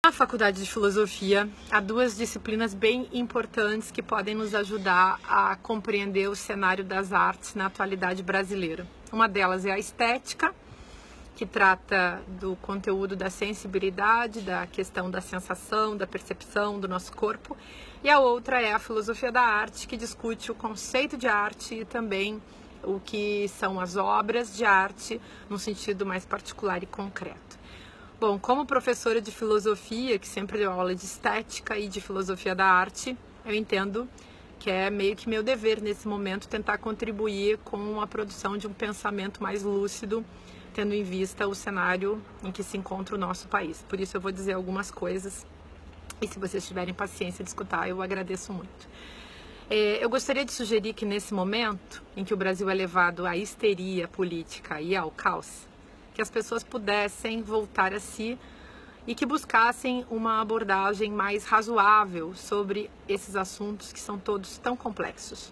Na Faculdade de Filosofia, há duas disciplinas bem importantes que podem nos ajudar a compreender o cenário das artes na atualidade brasileira. Uma delas é a estética, que trata do conteúdo da sensibilidade, da questão da sensação, da percepção do nosso corpo. E a outra é a filosofia da arte, que discute o conceito de arte e também o que são as obras de arte, num sentido mais particular e concreto. Bom, como professora de filosofia, que sempre deu aula de estética e de filosofia da arte, eu entendo que é meio que meu dever nesse momento tentar contribuir com a produção de um pensamento mais lúcido, tendo em vista o cenário em que se encontra o nosso país. Por isso eu vou dizer algumas coisas e se vocês tiverem paciência de escutar, eu agradeço muito. Eu gostaria de sugerir que nesse momento em que o Brasil é levado à histeria política e ao caos, que as pessoas pudessem voltar a si e que buscassem uma abordagem mais razoável sobre esses assuntos que são todos tão complexos.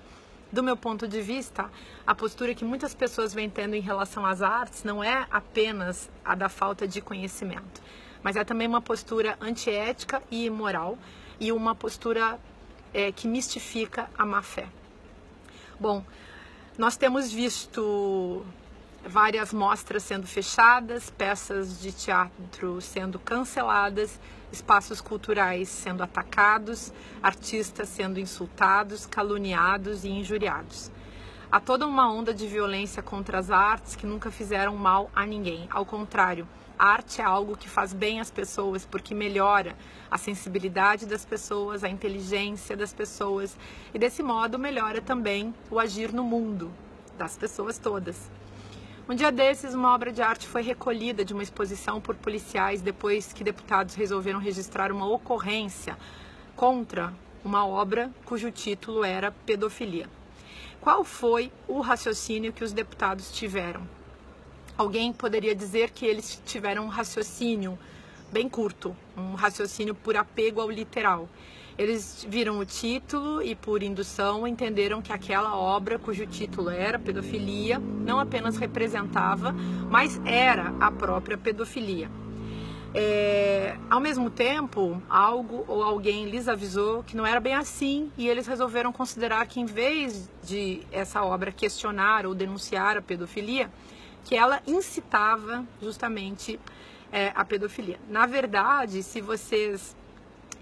Do meu ponto de vista, a postura que muitas pessoas vêm tendo em relação às artes não é apenas a da falta de conhecimento, mas é também uma postura antiética e imoral e uma postura que mistifica a má-fé. Bom, nós temos visto várias mostras sendo fechadas, peças de teatro sendo canceladas, espaços culturais sendo atacados, artistas sendo insultados, caluniados e injuriados. Há toda uma onda de violência contra as artes que nunca fizeram mal a ninguém. Ao contrário, a arte é algo que faz bem às pessoas porque melhora a sensibilidade das pessoas, a inteligência das pessoas e desse modo melhora também o agir no mundo das pessoas todas. Um dia desses, uma obra de arte foi recolhida de uma exposição por policiais depois que deputados resolveram registrar uma ocorrência contra uma obra cujo título era pedofilia. Qual foi o raciocínio que os deputados tiveram? Alguém poderia dizer que eles tiveram um raciocínio bem curto, um raciocínio por apego ao literal. Eles viram o título e, por indução, entenderam que aquela obra, cujo título era pedofilia, não apenas representava, mas era a própria pedofilia. Ao mesmo tempo, algo ou alguém lhes avisou que não era bem assim e eles resolveram considerar que, em vez de essa obra questionar ou denunciar a pedofilia, que ela incitava justamente a pedofilia. Na verdade, se vocês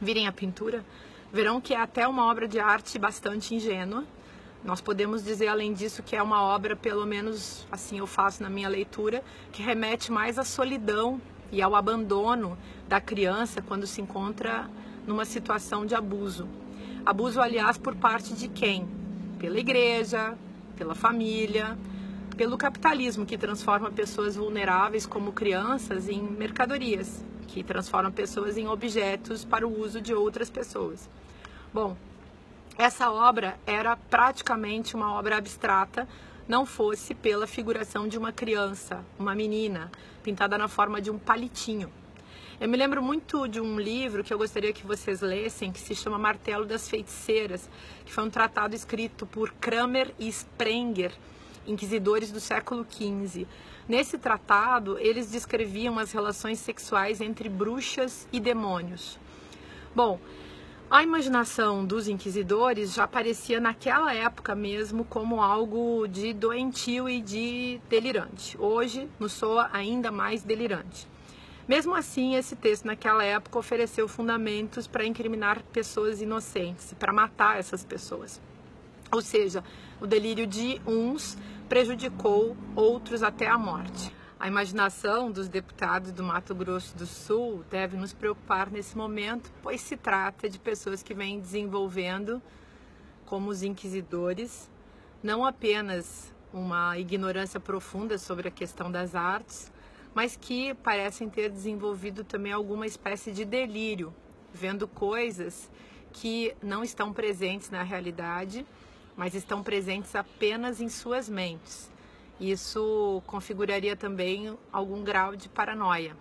virem a pintura, verão que é até uma obra de arte bastante ingênua. Nós podemos dizer, além disso, que é uma obra, pelo menos assim eu faço na minha leitura, que remete mais à solidão e ao abandono da criança quando se encontra numa situação de abuso. Abuso, aliás, por parte de quem? Pela igreja, pela família, pelo capitalismo, que transforma pessoas vulneráveis como crianças em mercadorias, que transformam pessoas em objetos para o uso de outras pessoas. Bom, essa obra era praticamente uma obra abstrata, não fosse pela figuração de uma criança, uma menina, pintada na forma de um palitinho. Eu me lembro muito de um livro que eu gostaria que vocês lessem, que se chama Martelo das Feiticeiras, que foi um tratado escrito por Kramer e Sprenger, inquisidores do século XV. Nesse tratado, eles descreviam as relações sexuais entre bruxas e demônios. Bom, a imaginação dos inquisidores já aparecia naquela época mesmo como algo de doentio e de delirante. Hoje nos soa ainda mais delirante. Mesmo assim, esse texto naquela época ofereceu fundamentos para incriminar pessoas inocentes, para matar essas pessoas. Ou seja, o delírio de uns prejudicou outros até a morte. A imaginação dos deputados do Mato Grosso do Sul deve nos preocupar nesse momento, pois se trata de pessoas que vêm desenvolvendo, como os inquisidores, não apenas uma ignorância profunda sobre a questão das artes, mas que parecem ter desenvolvido também alguma espécie de delírio, vendo coisas que não estão presentes na realidade, mas estão presentes apenas em suas mentes. Isso configuraria também algum grau de paranoia.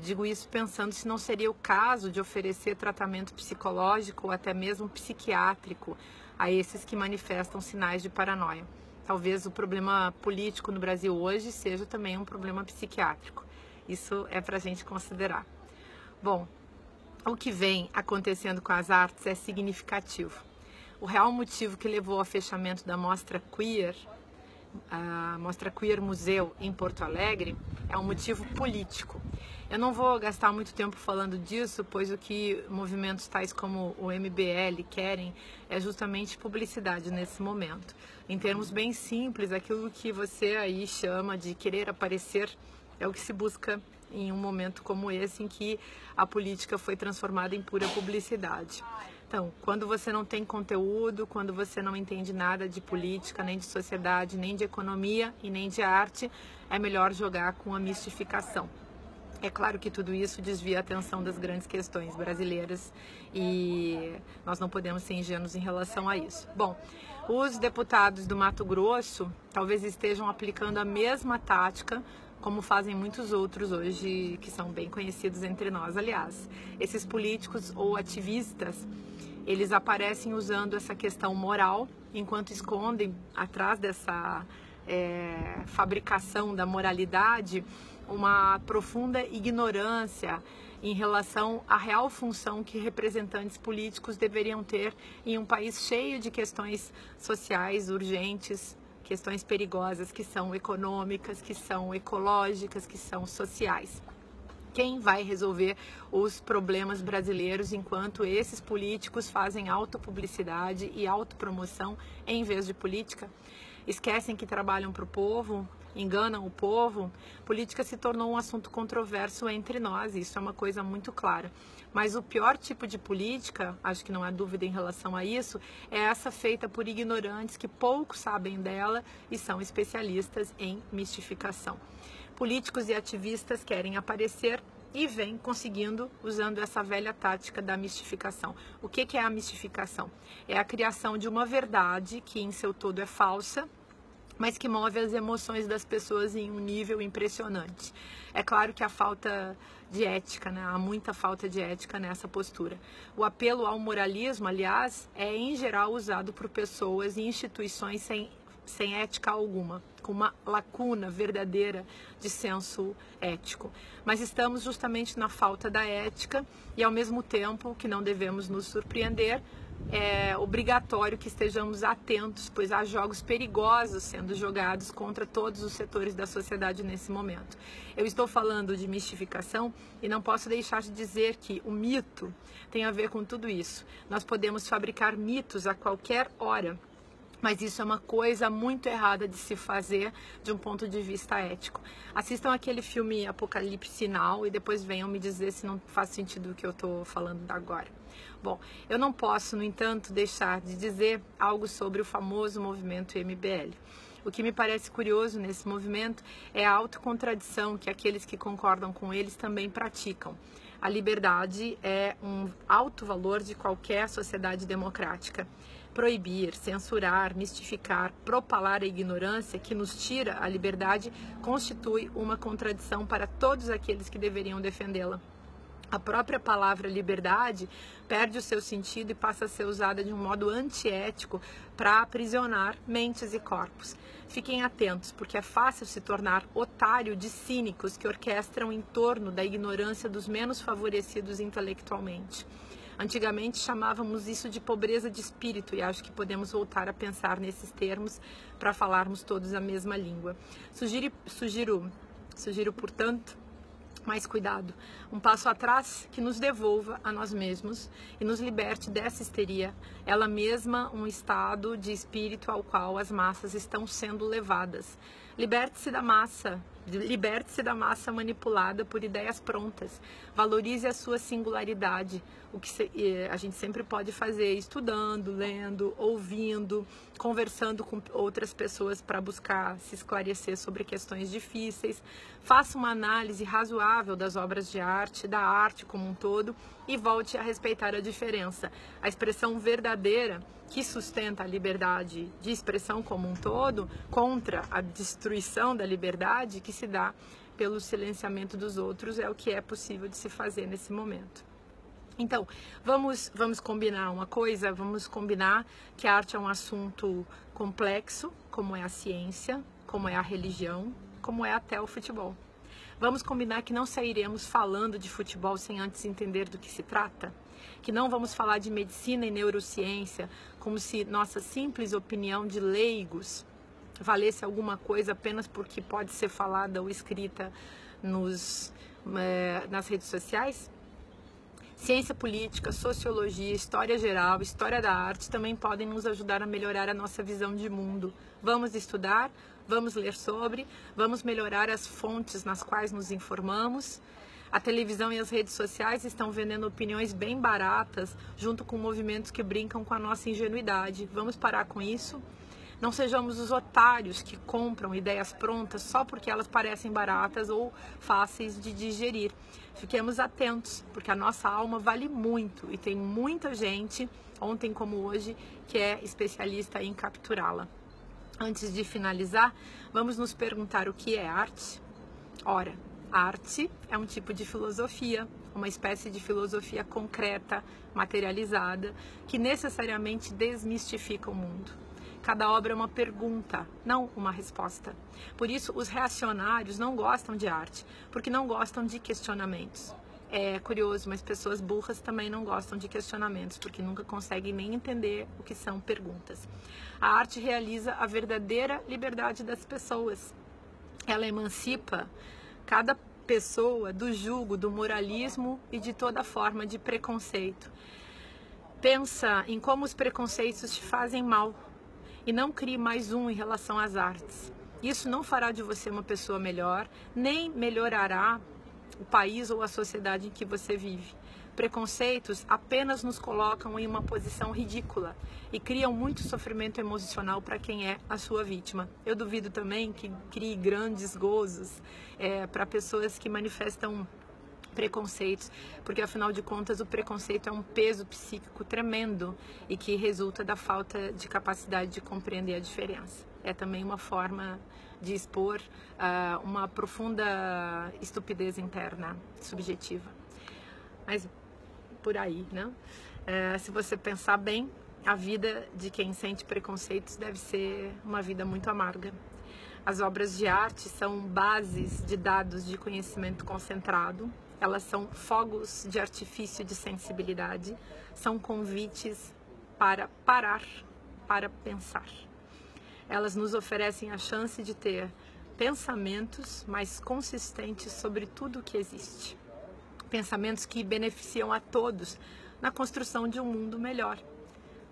Digo isso pensando se não seria o caso de oferecer tratamento psicológico ou até mesmo psiquiátrico a esses que manifestam sinais de paranoia. Talvez o problema político no Brasil hoje seja também um problema psiquiátrico. Isso é para a gente considerar. Bom, o que vem acontecendo com as artes é significativo. O real motivo que levou ao fechamento da Mostra Queer, a Mostra Queer Museu em Porto Alegre, é um motivo político. Eu não vou gastar muito tempo falando disso, pois o que movimentos tais como o MBL querem é justamente publicidade nesse momento. Em termos bem simples, aquilo que você aí chama de querer aparecer é o que se busca em um momento como esse, em que a política foi transformada em pura publicidade. Então, quando você não tem conteúdo, quando você não entende nada de política, nem de sociedade, nem de economia e nem de arte, é melhor jogar com a mistificação. É claro que tudo isso desvia a atenção das grandes questões brasileiras e nós não podemos ser ingênuos em relação a isso. Bom, os deputados do Mato Grosso talvez estejam aplicando a mesma tática como fazem muitos outros hoje, que são bem conhecidos entre nós, aliás. Esses políticos ou ativistas, eles aparecem usando essa questão moral, enquanto escondem atrás dessa fabricação da moralidade uma profunda ignorância em relação à real função que representantes políticos deveriam ter em um país cheio de questões sociais urgentes, questões perigosas que são econômicas, que são ecológicas, que são sociais. Quem vai resolver os problemas brasileiros enquanto esses políticos fazem autopublicidade e autopromoção em vez de política? Esquecem que trabalham para o povo, enganam o povo. Política se tornou um assunto controverso entre nós, isso é uma coisa muito clara. Mas o pior tipo de política, acho que não há dúvida em relação a isso, é essa feita por ignorantes que pouco sabem dela e são especialistas em mistificação. Políticos e ativistas querem aparecer e vêm conseguindo usando essa velha tática da mistificação. O que é a mistificação? É a criação de uma verdade que em seu todo é falsa, mas que move as emoções das pessoas em um nível impressionante. É claro que há falta de ética, né? Há muita falta de ética nessa postura. O apelo ao moralismo, aliás, é em geral usado por pessoas e instituições sem ética alguma, com uma lacuna verdadeira de senso ético. Mas estamos justamente na falta da ética e, ao mesmo tempo que não devemos nos surpreender, é obrigatório que estejamos atentos, pois há jogos perigosos sendo jogados contra todos os setores da sociedade nesse momento. Eu estou falando de mistificação e não posso deixar de dizer que o mito tem a ver com tudo isso. Nós podemos fabricar mitos a qualquer hora, mas isso é uma coisa muito errada de se fazer de um ponto de vista ético. Assistam aquele filme Apocalipse Now e depois venham me dizer se não faz sentido o que eu estou falando agora. Bom, eu não posso, no entanto, deixar de dizer algo sobre o famoso movimento MBL. O que me parece curioso nesse movimento é a autocontradição que aqueles que concordam com eles também praticam. A liberdade é um alto valor de qualquer sociedade democrática. Proibir, censurar, mistificar, propalar a ignorância que nos tira a liberdade constitui uma contradição para todos aqueles que deveriam defendê-la. A própria palavra liberdade perde o seu sentido e passa a ser usada de um modo antiético para aprisionar mentes e corpos. Fiquem atentos, porque é fácil se tornar otário de cínicos que orquestram em torno da ignorância dos menos favorecidos intelectualmente. Antigamente chamávamos isso de pobreza de espírito e acho que podemos voltar a pensar nesses termos para falarmos todos a mesma língua. Sugiro, portanto, mais cuidado, um passo atrás que nos devolva a nós mesmos e nos liberte dessa histeria, ela mesma um estado de espírito ao qual as massas estão sendo levadas. Liberte-se da massa manipulada por ideias prontas. Valorize a sua singularidade, o que a gente sempre pode fazer estudando, lendo, ouvindo, conversando com outras pessoas para buscar se esclarecer sobre questões difíceis. Faça uma análise razoável das obras de arte, da arte como um todo e volte a respeitar a diferença. A expressão verdadeira que sustenta a liberdade de expressão como um todo contra a destruição da liberdade que se dá pelo silenciamento dos outros é o que é possível de se fazer nesse momento. Então, vamos combinar uma coisa, vamos combinar que a arte é um assunto complexo, como é a ciência, como é a religião, como é até o futebol. Vamos combinar que não sairemos falando de futebol sem antes entender do que se trata? Que não vamos falar de medicina e neurociência como se nossa simples opinião de leigos valesse alguma coisa apenas porque pode ser falada ou escrita nas redes sociais? Ciência política, sociologia, história geral, história da arte também podem nos ajudar a melhorar a nossa visão de mundo. Vamos estudar, vamos ler sobre, vamos melhorar as fontes nas quais nos informamos. A televisão e as redes sociais estão vendendo opiniões bem baratas, junto com movimentos que brincam com a nossa ingenuidade. Vamos parar com isso? Não sejamos os otários que compram ideias prontas só porque elas parecem baratas ou fáceis de digerir. Fiquemos atentos, porque a nossa alma vale muito e tem muita gente, ontem como hoje, que é especialista em capturá-la. Antes de finalizar, vamos nos perguntar o que é arte? Ora, arte é um tipo de filosofia, uma espécie de filosofia concreta, materializada, que necessariamente desmistifica o mundo. Cada obra é uma pergunta, não uma resposta. Por isso, os reacionários não gostam de arte, porque não gostam de questionamentos. É curioso, mas pessoas burras também não gostam de questionamentos, porque nunca conseguem nem entender o que são perguntas. A arte realiza a verdadeira liberdade das pessoas. Ela emancipa cada pessoa do jugo, do moralismo e de toda forma de preconceito. Pensa em como os preconceitos te fazem mal. E não crie mais um em relação às artes. Isso não fará de você uma pessoa melhor, nem melhorará o país ou a sociedade em que você vive. Preconceitos apenas nos colocam em uma posição ridícula e criam muito sofrimento emocional para quem é a sua vítima. Eu duvido também que crie grandes gozos para pessoas que manifestam preconceitos, porque afinal de contas o preconceito é um peso psíquico tremendo e que resulta da falta de capacidade de compreender a diferença. É também uma forma de expor uma profunda estupidez interna, subjetiva. Mas por aí, né? Se você pensar bem, a vida de quem sente preconceitos deve ser uma vida muito amarga. As obras de arte são bases de dados de conhecimento concentrado. Elas são fogos de artifício de sensibilidade, são convites para parar, para pensar. Elas nos oferecem a chance de ter pensamentos mais consistentes sobre tudo o que existe. Pensamentos que beneficiam a todos na construção de um mundo melhor.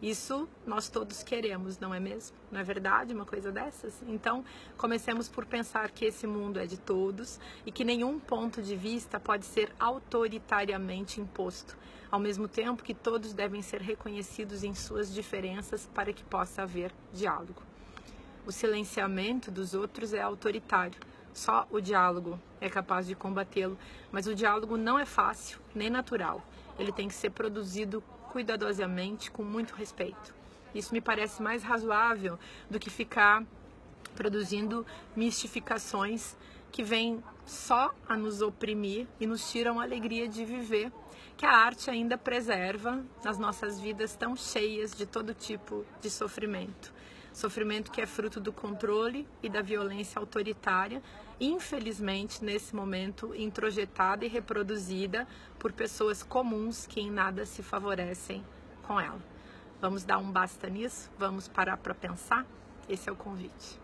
Isso nós todos queremos, não é mesmo? Não é verdade uma coisa dessas? Então, comecemos por pensar que esse mundo é de todos e que nenhum ponto de vista pode ser autoritariamente imposto, ao mesmo tempo que todos devem ser reconhecidos em suas diferenças para que possa haver diálogo. O silenciamento dos outros é autoritário, só o diálogo é capaz de combatê-lo, mas o diálogo não é fácil nem natural, ele tem que ser produzido cuidadosamente, com muito respeito. Isso me parece mais razoável do que ficar produzindo mistificações que vêm só a nos oprimir e nos tiram a alegria de viver, que a arte ainda preserva nas nossas vidas tão cheias de todo tipo de sofrimento. Sofrimento que é fruto do controle e da violência autoritária, infelizmente, nesse momento, introjetada e reproduzida por pessoas comuns que em nada se favorecem com ela. Vamos dar um basta nisso? Vamos parar para pensar? Esse é o convite.